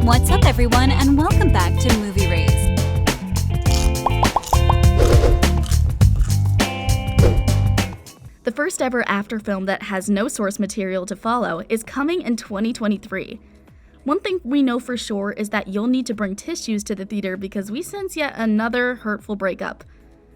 What's up, everyone, and welcome back to Movie Raised. The first ever after film that has no source material to follow is coming in 2023. One thing we know for sure is that you'll need to bring tissues to the theater because we sense yet another hurtful breakup.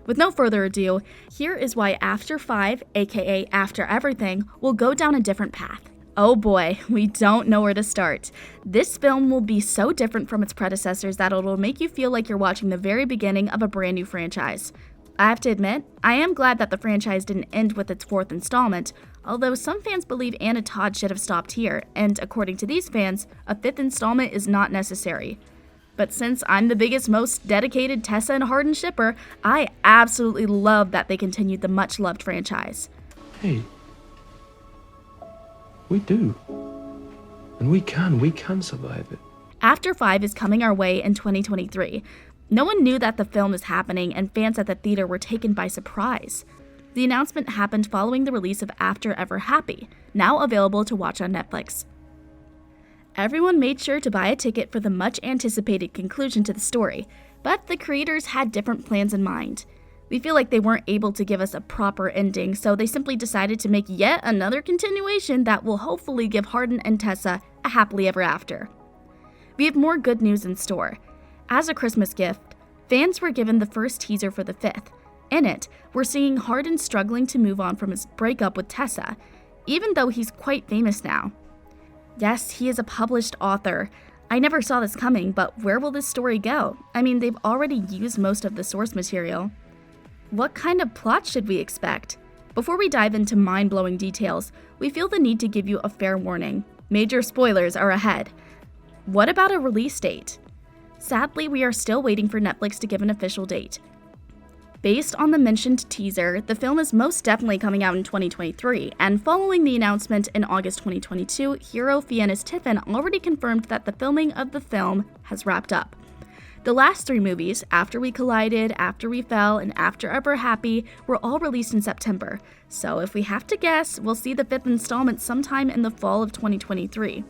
With no further ado, here is why After 5, aka After Everything, will go down a different path. Oh boy, we don't know where to start. This film will be so different from its predecessors that it'll make you feel like you're watching the very beginning of a brand new franchise. I have to admit, I am glad that the franchise didn't end with its fourth installment, although some fans believe Anna Todd should have stopped here, and according to these fans, a fifth installment is not necessary. But since I'm the biggest, most dedicated Tessa and Hardin shipper, I absolutely love that they continued the much-loved franchise. Hey. We do. And we can survive it. After 5 is coming our way in 2023. No one knew that the film is happening, and fans at the theater were taken by surprise. The announcement happened following the release of After Ever Happy, now available to watch on Netflix. Everyone made sure to buy a ticket for the much-anticipated conclusion to the story, but the creators had different plans in mind. We feel like they weren't able to give us a proper ending, so they simply decided to make yet another continuation that will hopefully give Hardin and Tessa a happily ever after. We have more good news in store. As a Christmas gift, fans were given the first teaser for the fifth. In it, we're seeing Hardin struggling to move on from his breakup with Tessa, even though he's quite famous now. Yes, he is a published author. I never saw this coming, but where will this story go? I mean, they've already used most of the source material. What kind of plot should we expect? Before we dive into mind-blowing details, we feel the need to give you a fair warning. Major spoilers are ahead. What about a release date? Sadly, we are still waiting for Netflix to give an official date. Based on the mentioned teaser, the film is most definitely coming out in 2023, and following the announcement in August 2022, hero Fiennes Tiffin already confirmed that the filming of the film has wrapped up. The last 3 movies, After We Collided, After We Fell, and After Ever Happy, were all released in September, so if we have to guess, we'll see the 5th installment sometime in the fall of 2023.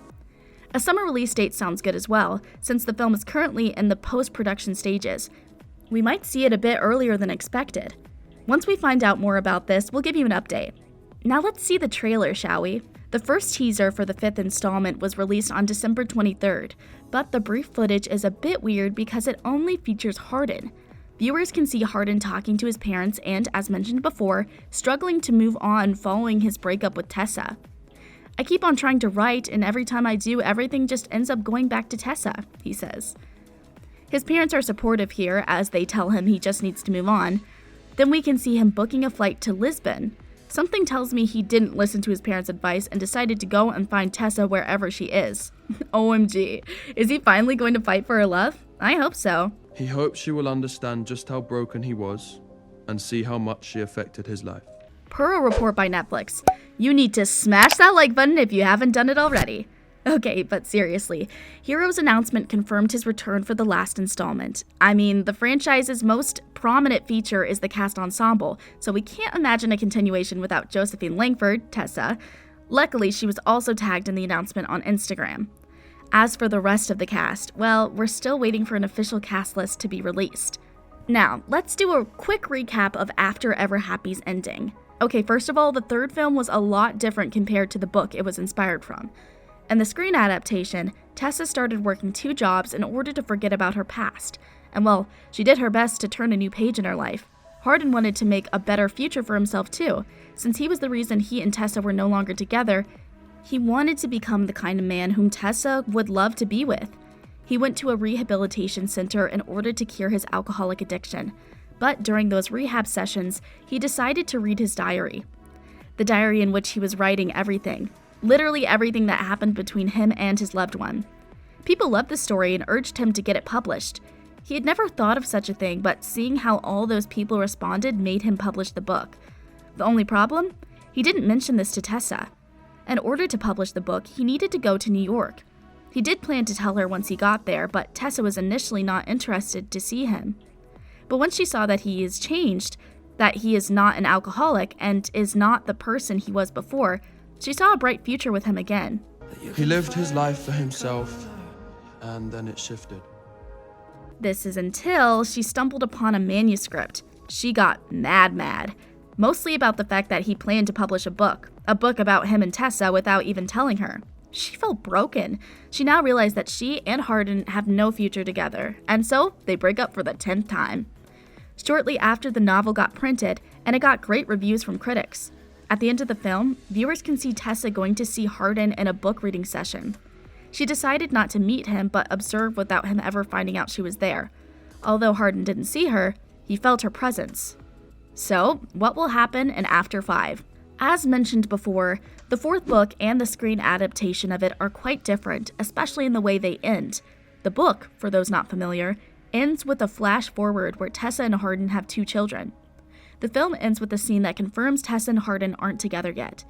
A summer release date sounds good as well, since the film is currently in the post-production stages. We might see it a bit earlier than expected. Once we find out more about this, we'll give you an update. Now let's see the trailer, shall we? The first teaser for the 5th installment was released on December 23rd, but the brief footage is a bit weird because it only features Hardin. Viewers can see Hardin talking to his parents and, as mentioned before, struggling to move on following his breakup with Tessa. I keep on trying to write, and every time I do, everything just ends up going back to Tessa, he says. His parents are supportive here, as they tell him he just needs to move on. Then we can see him booking a flight to Lisbon. Something tells me he didn't listen to his parents' advice and decided to go and find Tessa wherever she is. OMG. Is he finally going to fight for her love? I hope so. He hopes she will understand just how broken he was and see how much she affected his life. Per a report by Netflix, you need to smash that like button if you haven't done it already. Okay, but seriously, Hero's announcement confirmed his return for the last installment. I mean, the franchise's most prominent feature is the cast ensemble, so we can't imagine a continuation without Josephine Langford, Tessa. Luckily, she was also tagged in the announcement on Instagram. As for the rest of the cast, well, we're still waiting for an official cast list to be released. Now, let's do a quick recap of After Ever Happy's ending. Okay, first of all, the third film was a lot different compared to the book it was inspired from. In the screen adaptation, Tessa started working 2 jobs in order to forget about her past. And well, she did her best to turn a new page in her life. Hardin wanted to make a better future for himself too. Since he was the reason he and Tessa were no longer together, he wanted to become the kind of man whom Tessa would love to be with. He went to a rehabilitation center in order to cure his alcoholic addiction. But during those rehab sessions, he decided to read his diary. The diary in which he was writing everything. Literally everything that happened between him and his loved one. People loved the story and urged him to get it published. He had never thought of such a thing, but seeing how all those people responded made him publish the book. The only problem? He didn't mention this to Tessa. In order to publish the book, he needed to go to New York. He did plan to tell her once he got there, but Tessa was initially not interested to see him. But once she saw that he is changed, that he is not an alcoholic and is not the person he was before, she saw a bright future with him again. He lived his life for himself and then it shifted. This is until she stumbled upon a manuscript. She got mad, mostly about the fact that he planned to publish a book about him and Tessa without even telling her. She felt broken. She now realized that she and Hardin have no future together, and so they break up for the 10th time. Shortly after the novel got printed, and it got great reviews from critics. At the end of the film, viewers can see Tessa going to see Hardin in a book reading session. She decided not to meet him, but observe without him ever finding out she was there. Although Hardin didn't see her, he felt her presence. So, what will happen in After 5? As mentioned before, the fourth book and the screen adaptation of it are quite different, especially in the way they end. The book, for those not familiar, ends with a flash forward where Tessa and Hardin have 2 children. The film ends with a scene that confirms Tessa and Hardin aren't together yet.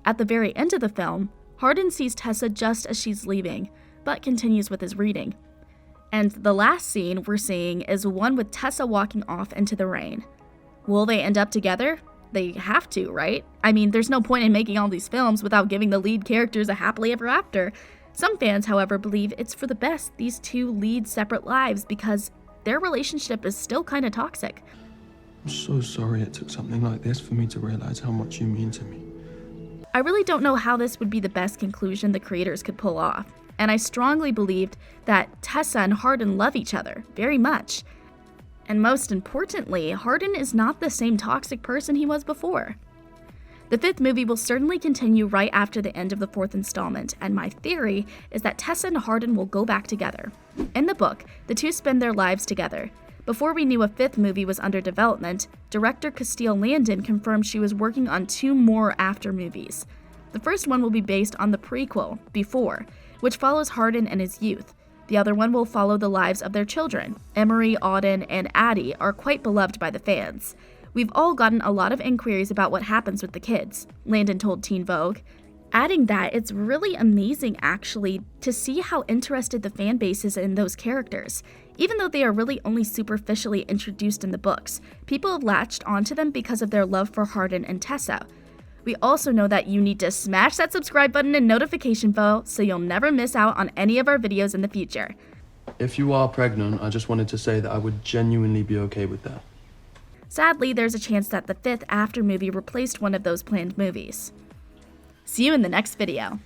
At the very end of the film, Hardin sees Tessa just as she's leaving, but continues with his reading. And the last scene we're seeing is one with Tessa walking off into the rain. Will they end up together? They have to, right? I mean, there's no point in making all these films without giving the lead characters a happily ever after. Some fans, however, believe it's for the best these 2 lead separate lives because their relationship is still kind of toxic. I'm so sorry it took something like this for me to realize how much you mean to me. I really don't know how this would be the best conclusion the creators could pull off, and I strongly believed that Tessa and Hardin love each other very much. And most importantly, Hardin is not the same toxic person he was before. The 5th movie will certainly continue right after the end of the 4th installment, and my theory is that Tessa and Hardin will go back together. In the book, the 2 spend their lives together. Before we knew a 5th movie was under development, director Castile Landon confirmed she was working on 2 more after movies. The first one will be based on the prequel, Before, which follows Hardin and his youth. The other one will follow the lives of their children. Emery, Auden, and Addie are quite beloved by the fans. We've all gotten a lot of inquiries about what happens with the kids, Landon told Teen Vogue. Adding that, it's really amazing actually to see how interested the fan base is in those characters. Even though they are really only superficially introduced in the books, people have latched onto them because of their love for Hardin and Tessa. We also know that you need to smash that subscribe button and notification bell so you'll never miss out on any of our videos in the future. If you are pregnant, I just wanted to say that I would genuinely be okay with that. Sadly, there's a chance that the 5th after movie replaced one of those planned movies. See you in the next video.